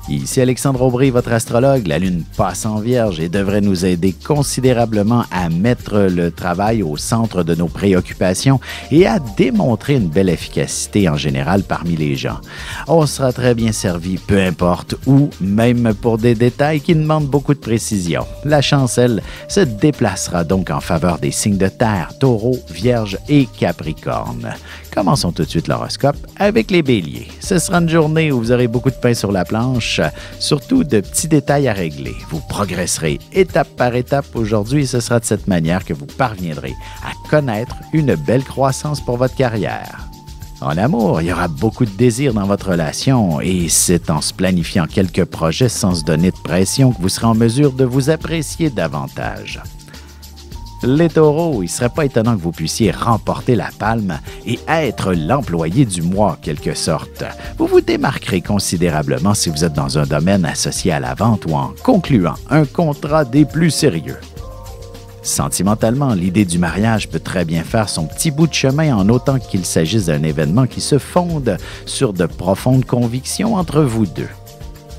Ici Alexandre Aubry, votre astrologue. La Lune passe en Vierge et devrait nous aider considérablement à mettre le travail au centre de nos préoccupations et à démontrer une belle efficacité en général parmi les gens. On sera très bien servi, peu importe où, même pour des détails qui demandent beaucoup de précision. La chance, elle, se déplacera donc en faveur des signes de terre, Taureau, Vierge et Capricorne. Commençons tout de suite l'horoscope avec les Béliers. Ce sera une journée où vous aurez beaucoup de pain sur la planche, surtout de petits détails à régler. Vous progresserez étape par étape aujourd'hui et ce sera de cette manière que vous parviendrez à connaître une belle croissance pour votre carrière. En amour, il y aura beaucoup de désir dans votre relation et c'est en se planifiant quelques projets sans se donner de pression que vous serez en mesure de vous apprécier davantage. Les taureaux, il ne serait pas étonnant que vous puissiez remporter la palme et être l'employé du mois en quelque sorte. Vous vous démarquerez considérablement si vous êtes dans un domaine associé à la vente ou en concluant un contrat des plus sérieux. Sentimentalement, l'idée du mariage peut très bien faire son petit bout de chemin en autant qu'il s'agisse d'un événement qui se fonde sur de profondes convictions entre vous deux.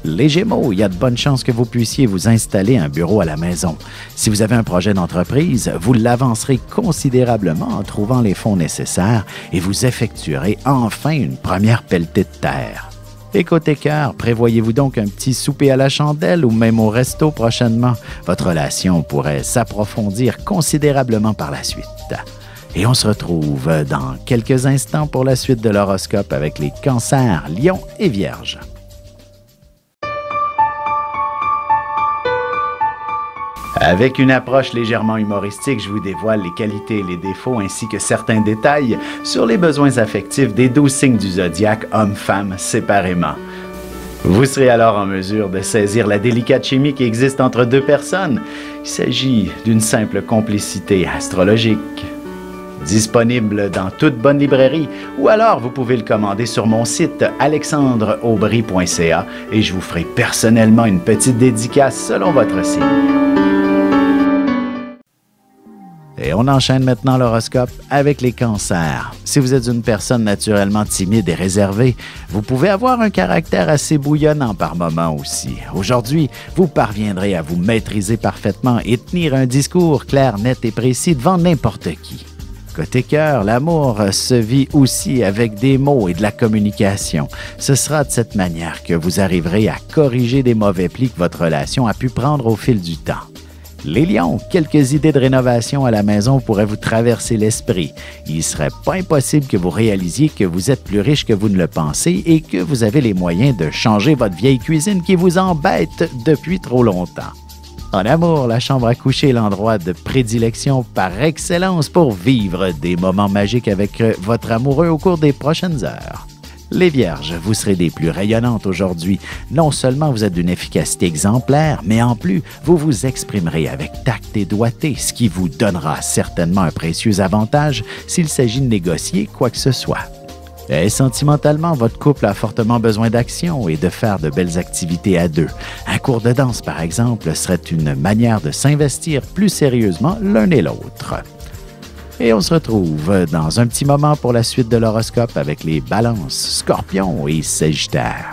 Les Gémeaux, il y a de bonnes chances que vous puissiez vous installer un bureau à la maison. Si vous avez un projet d'entreprise, vous l'avancerez considérablement en trouvant les fonds nécessaires et vous effectuerez enfin une première pelletée de terre. Et côté cœur, prévoyez-vous donc un petit souper à la chandelle ou même au resto prochainement. Votre relation pourrait s'approfondir considérablement par la suite. Et on se retrouve dans quelques instants pour la suite de l'horoscope avec les Cancers, Lions et Vierges. Avec une approche légèrement humoristique, je vous dévoile les qualités et les défauts ainsi que certains détails sur les besoins affectifs des 12 signes du zodiaque, hommes-femmes, séparément. Vous serez alors en mesure de saisir la délicate chimie qui existe entre deux personnes. Il s'agit d'une simple complicité astrologique. Disponible dans toute bonne librairie ou alors vous pouvez le commander sur mon site alexandreaubry.ca et je vous ferai personnellement une petite dédicace selon votre signe. Et on enchaîne maintenant l'horoscope avec les cancers. Si vous êtes une personne naturellement timide et réservée, vous pouvez avoir un caractère assez bouillonnant par moments aussi. Aujourd'hui, vous parviendrez à vous maîtriser parfaitement et tenir un discours clair, net et précis devant n'importe qui. Côté cœur, l'amour se vit aussi avec des mots et de la communication. Ce sera de cette manière que vous arriverez à corriger des mauvais plis que votre relation a pu prendre au fil du temps. Les lions, quelques idées de rénovation à la maison pourraient vous traverser l'esprit. Il ne serait pas impossible que vous réalisiez que vous êtes plus riche que vous ne le pensez et que vous avez les moyens de changer votre vieille cuisine qui vous embête depuis trop longtemps. En amour, la chambre à coucher est l'endroit de prédilection par excellence pour vivre des moments magiques avec votre amoureux au cours des prochaines heures. Les Vierges, vous serez des plus rayonnantes aujourd'hui. Non seulement vous êtes d'une efficacité exemplaire, mais en plus, vous vous exprimerez avec tact et doigté, ce qui vous donnera certainement un précieux avantage s'il s'agit de négocier quoi que ce soit. Et sentimentalement, votre couple a fortement besoin d'action et de faire de belles activités à deux. Un cours de danse, par exemple, serait une manière de s'investir plus sérieusement l'un et l'autre. Et on se retrouve dans un petit moment pour la suite de l'horoscope avec les Balances, Scorpions et Sagittaires.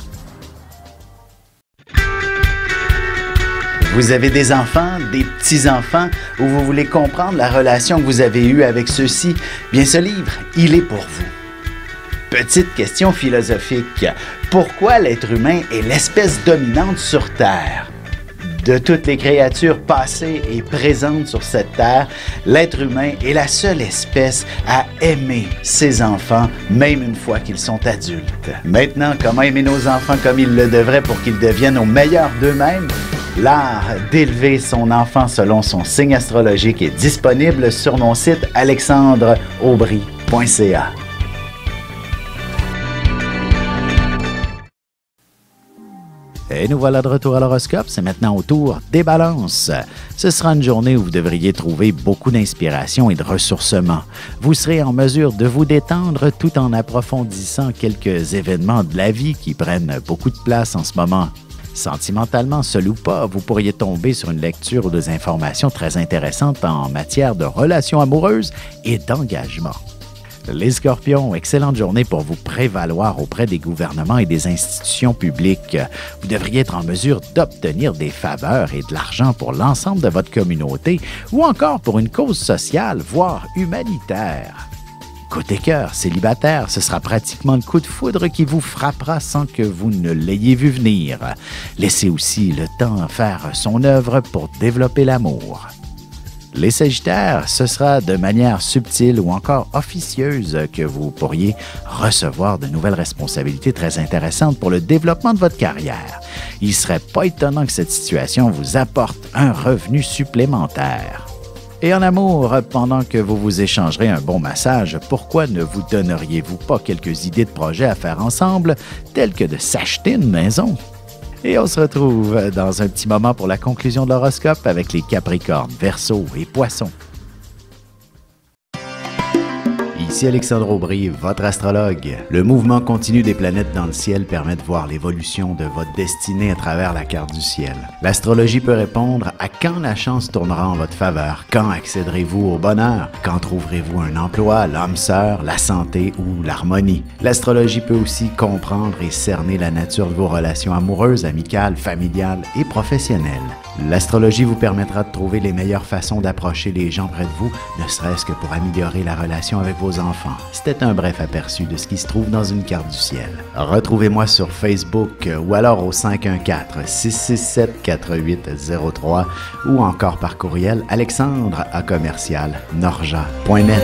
Vous avez des enfants, des petits-enfants, ou vous voulez comprendre la relation que vous avez eue avec ceux-ci? Bien, ce livre, il est pour vous. Petite question philosophique. Pourquoi l'être humain est l'espèce dominante sur Terre? De toutes les créatures passées et présentes sur cette terre, l'être humain est la seule espèce à aimer ses enfants, même une fois qu'ils sont adultes. Maintenant, comment aimer nos enfants comme ils le devraient pour qu'ils deviennent au meilleur d'eux-mêmes? L'art d'élever son enfant selon son signe astrologique est disponible sur mon site alexandreaubry.ca. Et nous voilà de retour à l'horoscope, c'est maintenant au tour des Balances. Ce sera une journée où vous devriez trouver beaucoup d'inspiration et de ressourcement. Vous serez en mesure de vous détendre tout en approfondissant quelques événements de la vie qui prennent beaucoup de place en ce moment. Sentimentalement, seul ou pas, vous pourriez tomber sur une lecture ou des informations très intéressantes en matière de relations amoureuses et d'engagement. Les Scorpions, excellente journée pour vous prévaloir auprès des gouvernements et des institutions publiques. Vous devriez être en mesure d'obtenir des faveurs et de l'argent pour l'ensemble de votre communauté ou encore pour une cause sociale, voire humanitaire. Côté cœur, célibataire, ce sera pratiquement le coup de foudre qui vous frappera sans que vous ne l'ayez vu venir. Laissez aussi le temps faire son œuvre pour développer l'amour. Les Sagittaires, ce sera de manière subtile ou encore officieuse que vous pourriez recevoir de nouvelles responsabilités très intéressantes pour le développement de votre carrière. Il ne serait pas étonnant que cette situation vous apporte un revenu supplémentaire. Et en amour, pendant que vous vous échangerez un bon massage, pourquoi ne vous donneriez-vous pas quelques idées de projets à faire ensemble, telles que de s'acheter une maison? Et on se retrouve dans un petit moment pour la conclusion de l'horoscope avec les Capricornes, Verseaux et Poissons. Ici Alexandre Aubry, votre astrologue. Le mouvement continu des planètes dans le ciel permet de voir l'évolution de votre destinée à travers la carte du ciel. L'astrologie peut répondre à quand la chance tournera en votre faveur, quand accéderez-vous au bonheur, quand trouverez-vous un emploi, l'âme sœur, la santé ou l'harmonie. L'astrologie peut aussi comprendre et cerner la nature de vos relations amoureuses, amicales, familiales et professionnelles. L'astrologie vous permettra de trouver les meilleures façons d'approcher les gens près de vous, ne serait-ce que pour améliorer la relation avec vos enfants. C'était un bref aperçu de ce qui se trouve dans une carte du ciel. Retrouvez-moi sur Facebook ou alors au 514-667-4803 ou encore par courriel alexandre@norja.net.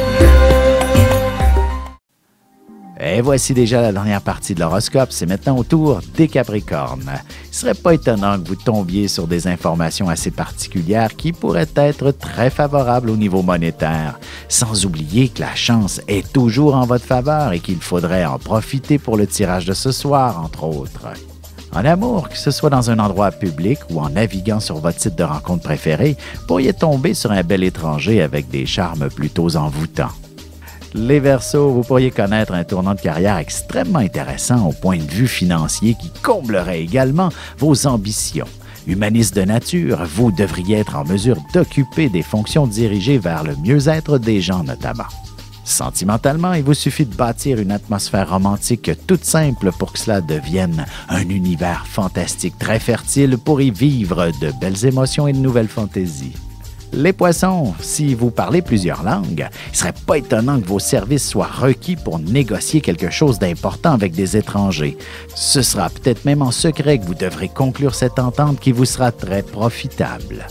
Et voici déjà la dernière partie de l'horoscope. C'est maintenant au tour des Capricornes. Il ne serait pas étonnant que vous tombiez sur des informations assez particulières qui pourraient être très favorables au niveau monétaire. Sans oublier que la chance est toujours en votre faveur et qu'il faudrait en profiter pour le tirage de ce soir, entre autres. En amour, que ce soit dans un endroit public ou en naviguant sur votre site de rencontre préféré, vous pourriez tomber sur un bel étranger avec des charmes plutôt envoûtants. Les Verseaux, vous pourriez connaître un tournant de carrière extrêmement intéressant au point de vue financier qui comblerait également vos ambitions. Humaniste de nature, vous devriez être en mesure d'occuper des fonctions dirigées vers le mieux-être des gens notamment. Sentimentalement, il vous suffit de bâtir une atmosphère romantique toute simple pour que cela devienne un univers fantastique très fertile pour y vivre de belles émotions et de nouvelles fantaisies. Les Poissons, si vous parlez plusieurs langues, il ne serait pas étonnant que vos services soient requis pour négocier quelque chose d'important avec des étrangers. Ce sera peut-être même en secret que vous devrez conclure cette entente qui vous sera très profitable.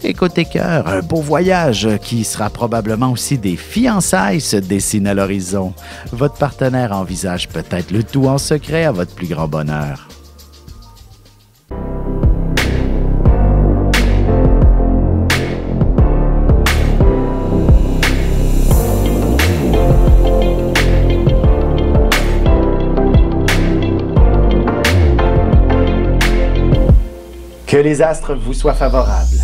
Et côté cœur, un beau voyage qui sera probablement aussi des fiançailles se dessine à l'horizon. Votre partenaire envisage peut-être le tout en secret à votre plus grand bonheur. Que les astres vous soient favorables.